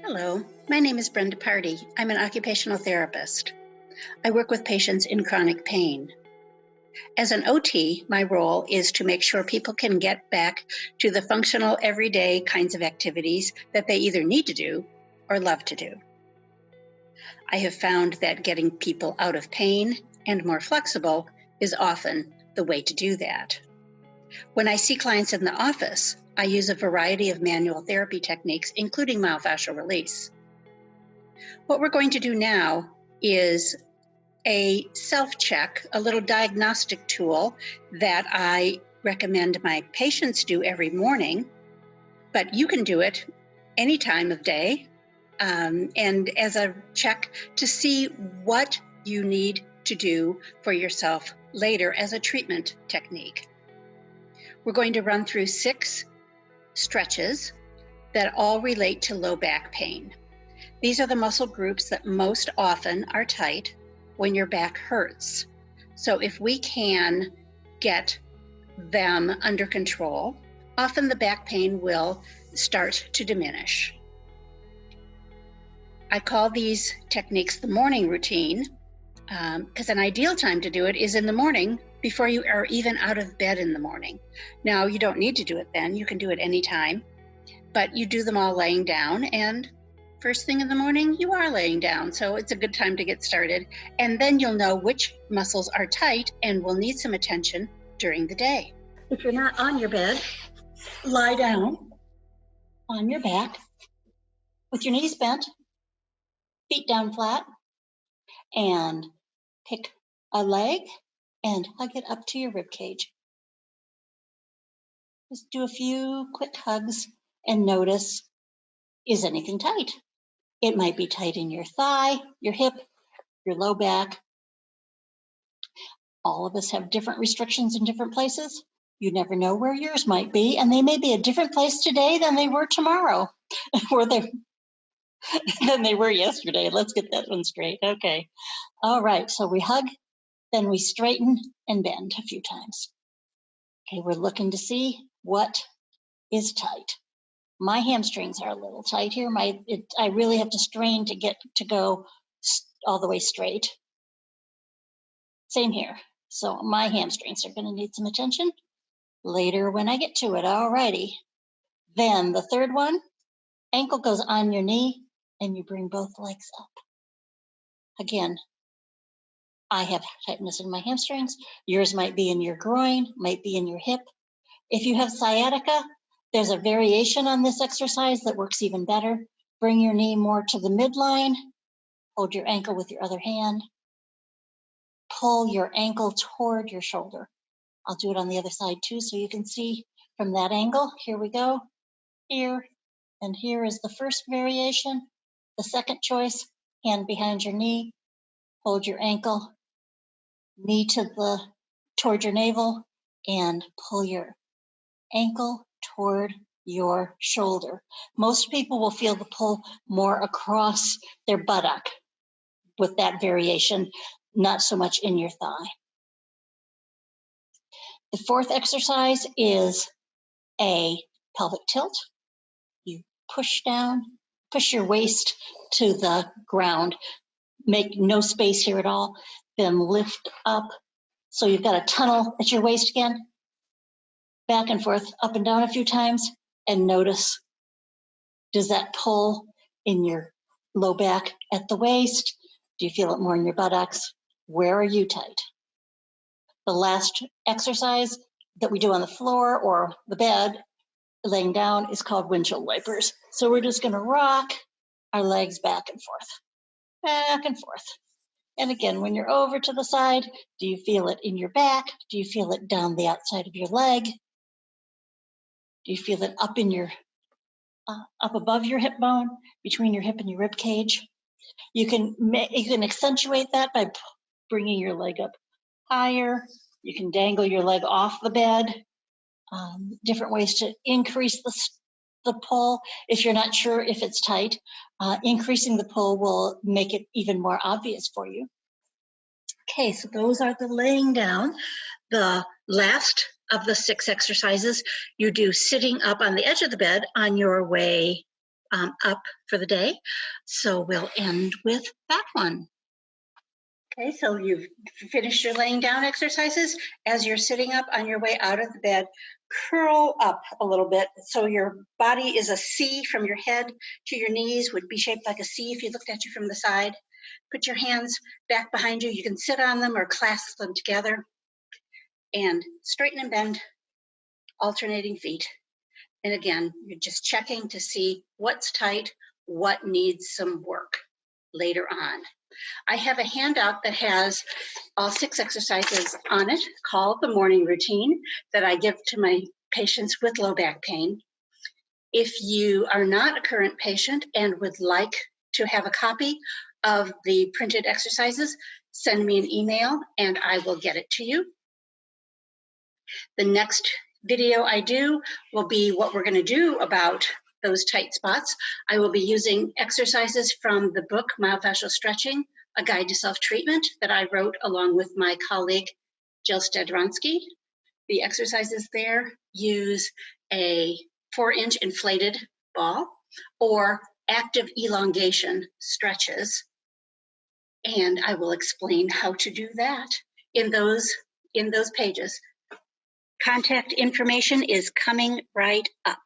Hello, my name is Brenda Party. I'm an occupational therapist. I work with patients in chronic pain. As an OT, my role is to make sure people can get back to the functional, everyday kinds of activities that they either need to do or love to do. I have found that getting people out of pain and more flexible is often the way to do that. When I see clients in the office, I use a variety of manual therapy techniques, including myofascial release. What we're going to do now is a self-check, a little diagnostic tool that I recommend my patients do every morning, but you can do it any time of day, and as a check to see what you need to do for yourself later as a treatment technique. We're going to run through 6 stretches that all relate to low back pain. These are the muscle groups that most often are tight when your back hurts. So if we can get them under control, often the back pain will start to diminish. I call these techniques the morning routine because an ideal time to do it is in the morning before you are even out of bed in the morning. Now, you don't need to do it then. You can do it anytime, but you do them all laying down, and first thing in the morning, you are laying down. So it's a good time to get started. And then you'll know which muscles are tight and will need some attention during the day. If you're not on your bed, lie down on your back with your knees bent, feet down flat, and pick a leg and hug it up to your rib cage. Just do a few quick hugs and notice, is anything tight? It might be tight in your thigh, your hip, your low back. All of us have different restrictions in different places. You never know where yours might be, and they may be a different place today than they were tomorrow, or than they were yesterday. Let's get that one straight. Okay. All right. So we hug, then we straighten and bend a few times. Okay. We're looking to see what is tight. My hamstrings are a little tight here. I really have to strain to get to go all the way straight. Same here. So my hamstrings are going to need some attention later when I get to it. All righty. Then the third one, ankle goes on your knee and you bring both legs up. Again, I have tightness in my hamstrings. Yours might be in your groin, might be in your hip. If you have sciatica, there's a variation on this exercise that works even better. Bring your knee more to the midline. Hold your ankle with your other hand. Pull your ankle toward your shoulder. I'll do it on the other side too so you can see from that angle. Here we go. Here and here is the first variation. The second choice, hand behind your knee. Hold your ankle, knee toward your navel, and pull your ankle toward your shoulder. Most people will feel the pull more across their buttock with that variation, not so much in your thigh. The fourth exercise is a pelvic tilt. You push down, push your waist to the ground, make no space here at all, then lift up. So you've got a tunnel at your waist again, back and forth, up and down a few times, and notice, does that pull in your low back at the waist? Do you feel it more in your buttocks? Where are you tight? The last exercise that we do on the floor or the bed, laying down, is called windshield wipers. So we're just gonna rock our legs back and forth, back and forth. And again, when you're over to the side, do you feel it in your back? Do you feel it down the outside of your leg? Do you feel it up in your, up above your hip bone, between your hip and your rib cage? You can accentuate that by bringing your leg up higher. You can dangle your leg off the bed. Different ways to increase the pull. If you're not sure if it's tight, increasing the pull will make it even more obvious for you. Okay, so those are the laying down. The last of the 6 exercises you do sitting up on the edge of the bed on your way up for the day. So we'll end with that one. Okay, so you've finished your laying down exercises. As you're sitting up on your way out of the bed, curl up a little bit so your body is a C from your head to your knees, would be shaped like a C if you looked at you from the side. Put your hands back behind you. You can sit on them or clasp them together and straighten and bend, alternating feet. And again, you're just checking to see what's tight, what needs some work later on. I have a handout that has all 6 exercises on it called the morning routine that I give to my patients with low back pain. If you are not a current patient and would like to have a copy of the printed exercises, send me an email and I will get it to you. The next video I do will be what we're going to do about those tight spots. I will be using exercises from the book Myofascial Stretching, A Guide to Self-Treatment, that I wrote along with my colleague Jill Stedronsky. The exercises there use a 4-inch inflated ball or active elongation stretches. And I will explain how to do that in those pages. Contact information is coming right up.